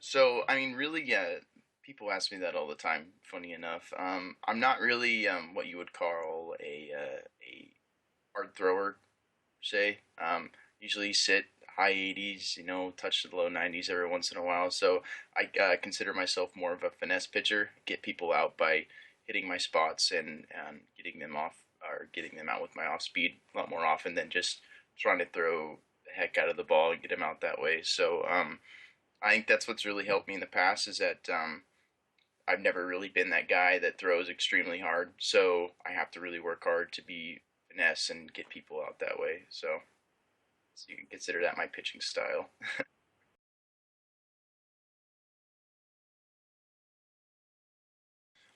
So, I mean, really, people ask me that all the time. Funny enough, I'm not really what you would call a hard thrower, say. Usually sit high 80s, touch the low 90s every once in a while. So I consider myself more of a finesse pitcher. Get people out by hitting my spots and getting them off or getting them out with my off speed a lot more often than just trying to throw the heck out of the ball and get them out that way. So I think that's what's really helped me in the past is that I've never really been that guy that throws extremely hard. So I have to really work hard to be finesse and get people out that way. So you can consider that my pitching style.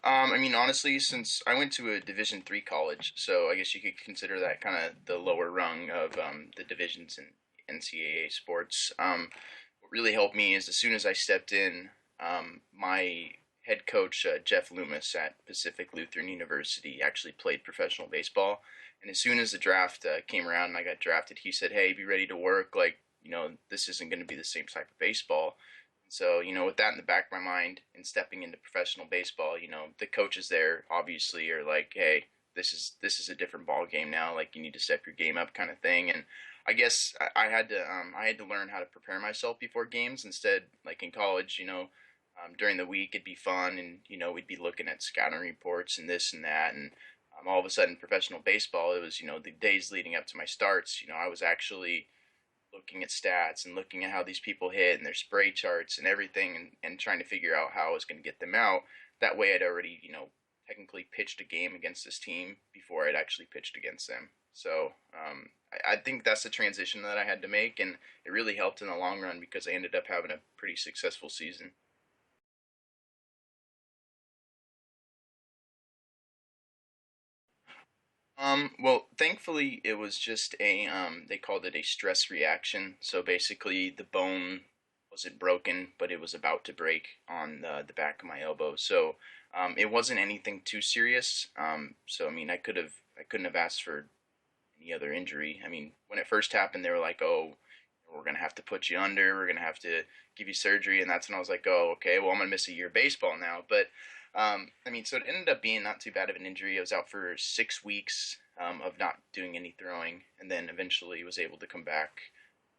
I mean, honestly, since I went to a Division III college, so I guess you could consider that kind of the lower rung of the divisions in NCAA sports. What really helped me is as soon as I stepped in, my head coach Jeff Loomis at Pacific Lutheran University actually played professional baseball, and as soon as the draft came around and I got drafted, he said, "Hey, be ready to work. Like, this isn't going to be the same type of baseball." So, with that in the back of my mind and stepping into professional baseball, the coaches there obviously are like, "Hey, this is a different ball game now. Like, you need to step your game up," kind of thing. And I guess I had to learn how to prepare myself before games instead. Like in college, during the week it'd be fun, and we'd be looking at scouting reports and this and that, and all of a sudden, professional baseball, it was the days leading up to my starts. I was actually looking at stats and looking at how these people hit and their spray charts and everything, and trying to figure out how I was going to get them out. That way I'd already, technically pitched a game against this team before I'd actually pitched against them. So I think that's the transition that I had to make, and it really helped in the long run because I ended up having a pretty successful season. Well, thankfully, it was just they called it a stress reaction. So basically, the bone wasn't broken, but it was about to break on the back of my elbow. So, it wasn't anything too serious. So I mean, I couldn't have asked for any other injury. I mean, when it first happened, they were like, "Oh, we're gonna have to put you under. We're gonna have to give you surgery," and that's when I was like, "Oh, okay. Well, I'm gonna miss a year of baseball now." But I mean, so it ended up being not too bad of an injury. I was out for 6 weeks of not doing any throwing, and then eventually was able to come back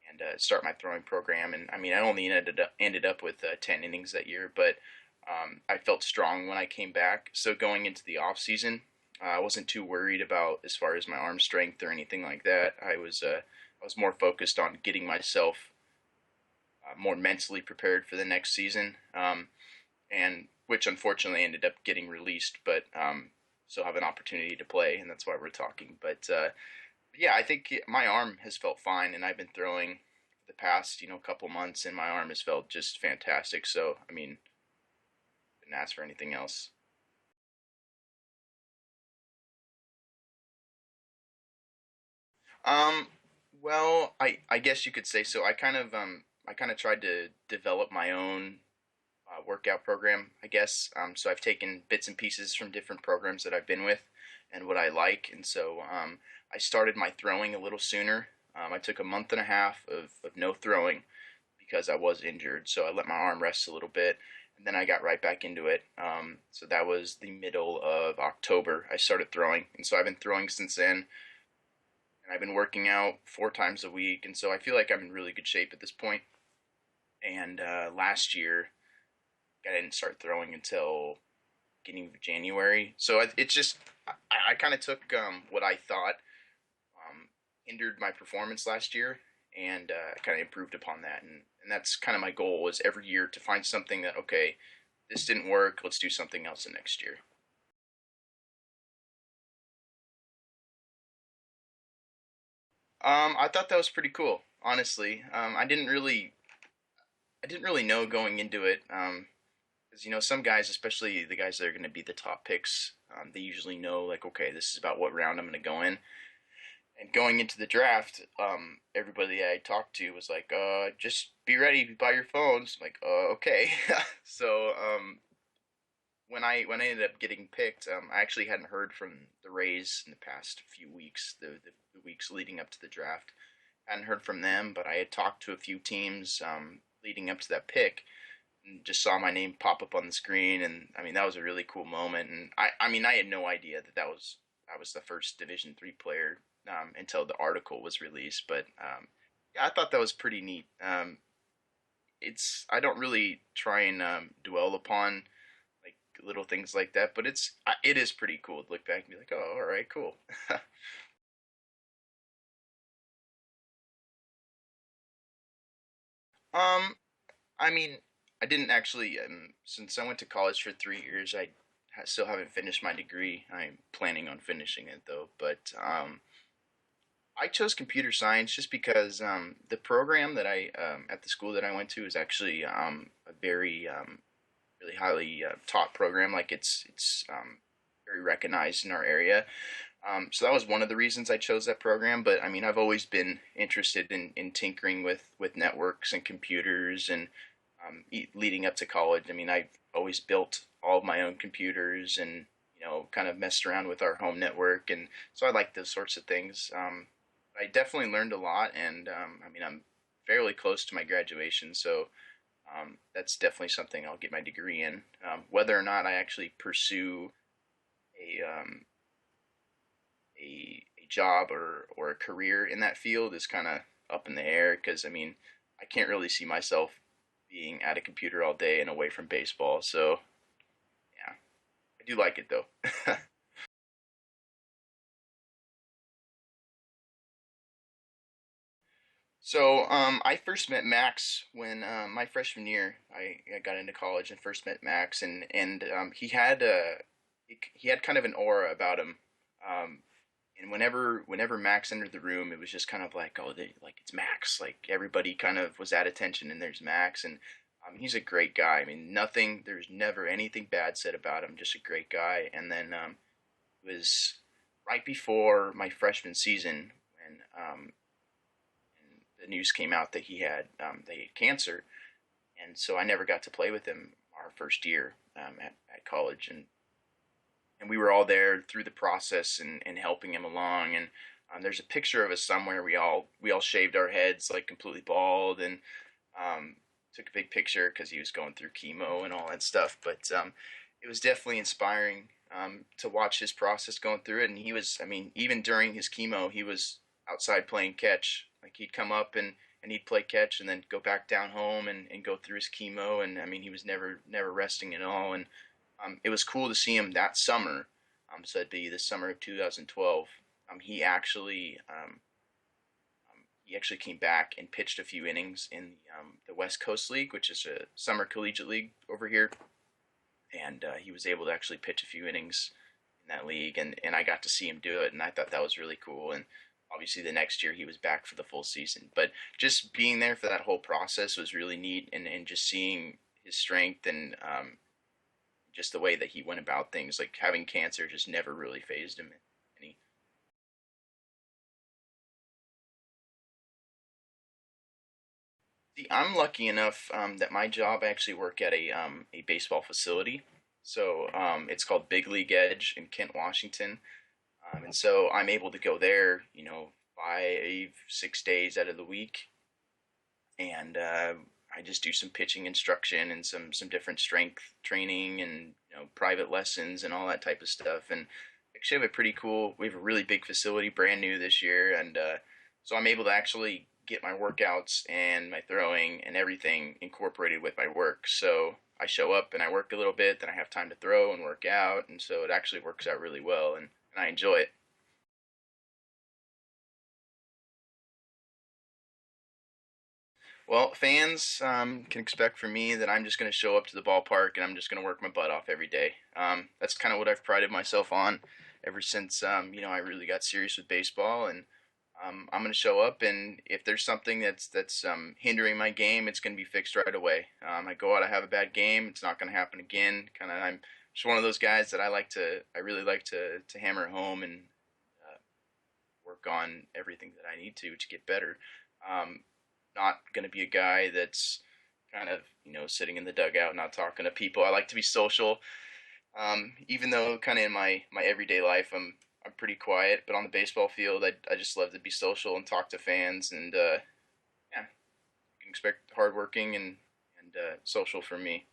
and start my throwing program. And I mean, I only ended up with 10 innings that year, but I felt strong when I came back. So going into the off season, I wasn't too worried about as far as my arm strength or anything like that. I was more focused on getting myself more mentally prepared for the next season, and which unfortunately ended up getting released, but still have an opportunity to play, and that's why we're talking. But yeah, I think my arm has felt fine, and I've been throwing the past couple months, and my arm has felt just fantastic. So I mean, didn't ask for anything else. Um, well, I guess you could say so. I kind of tried to develop my own workout program, I guess. So I've taken bits and pieces from different programs that I've been with and what I like, and so I started my throwing a little sooner. I took a month and a half of no throwing because I was injured, so I let my arm rest a little bit, and then I got right back into it. So that was the middle of October. I started throwing, and so I've been throwing since then, and I've been working out 4 times a week, and so I feel like I'm in really good shape at this point. And last year, I didn't start throwing until beginning of January. So it's just I kind of took what I thought hindered my performance last year, and kind of improved upon that. And that's kind of my goal is every year to find something that, okay, this didn't work. Let's do something else the next year. I thought that was pretty cool, honestly. I didn't really know going into it. Because some guys, especially the guys that are going to be the top picks, they usually know like, okay, this is about what round I'm going to go in. And going into the draft, everybody I talked to was like, just be ready by your phones. I'm like, okay. So when I ended up getting picked, I actually hadn't heard from the Rays in the past few weeks, the weeks leading up to the draft. I hadn't heard from them, but I had talked to a few teams leading up to that pick. and just saw my name pop up on the screen, and I mean that was a really cool moment. And I mean I had no idea that I was the first Division 3 player until the article was released. But yeah, I thought that was pretty neat. It's I don't really try and dwell upon like little things like that, but it is pretty cool to look back and be like, oh, all right, cool. um, I mean, I didn't actually since I went to college for 3 years. Still haven't finished my degree. I'm planning on finishing it though, but I chose computer science just because the program that I at the school that I went to is actually a very really highly taught program. Like it's very recognized in our area. So that was one of the reasons I chose that program. But I mean, I've always been interested in tinkering with networks and computers, and leading up to college. I mean, I've always built all of my own computers, and kind of messed around with our home network, and so I like those sorts of things. I definitely learned a lot, and I mean, I'm fairly close to my graduation, so that's definitely something I'll get my degree in. Whether or not I actually pursue a a job or a career in that field is kind of up in the air, because I mean, I can't really see myself being at a computer all day and away from baseball. So yeah, I do like it though. So I first met Max when my freshman year. I got into college and first met Max, and he had kind of an aura about him. Um, and whenever Max entered the room, it was just kind of like, oh, like it's Max. Like everybody kind of was at attention, and there's Max, and he's a great guy. I mean, there's never anything bad said about him. Just a great guy. And then it was right before my freshman season when and the news came out that they had cancer, and so I never got to play with him our first year at college, and we were all there through the process and helping him along. And there's a picture of us somewhere. We all shaved our heads like completely bald, and took a big picture because he was going through chemo and all that stuff. But it was definitely inspiring to watch his process going through it. And he was, I mean, even during his chemo, he was outside playing catch. Like he'd come up and he'd play catch and then go back down home and go through his chemo. And I mean, he was never resting at all. And it was cool to see him that summer. So it'd be the summer of 2012. He actually he actually came back and pitched a few innings in the West Coast League, which is a summer collegiate league over here, and he was able to actually pitch a few innings in that league, and I got to see him do it, and I thought that was really cool. And obviously, the next year he was back for the full season, but just being there for that whole process was really neat, and just seeing his strength and just the way that he went about things, like having cancer just never really phased him any. See, I'm lucky enough that my job, I actually work at a baseball facility. So it's called Big League Edge in Kent, Washington. And so I'm able to go there, 5, 6 days out of the week, and I just do some pitching instruction and some different strength training, and private lessons and all that type of stuff. And actually have a pretty cool. We have a really big facility, brand new this year, and so I'm able to actually get my workouts and my throwing and everything incorporated with my work. So I show up and I work a little bit, then I have time to throw and work out, and so it actually works out really well, and I enjoy it. Well, fans can expect from me that I'm just going to show up to the ballpark and I'm just going to work my butt off every day. That's kind of what I've prided myself on ever since I really got serious with baseball. And I'm going to show up, and if there's something that's hindering my game, it's going to be fixed right away. I go out, I have a bad game, it's not going to happen again. Kind of, I'm just one of those guys that I really like to hammer home and uh, work on everything that I need to get better. Um, Not going to be a guy that's kind of sitting in the dugout, not talking to people. I like to be social. Even though kind of in my everyday life I'm pretty quiet, but on the baseball field I just love to be social and talk to fans, and yeah, you can expect hardworking and social for me.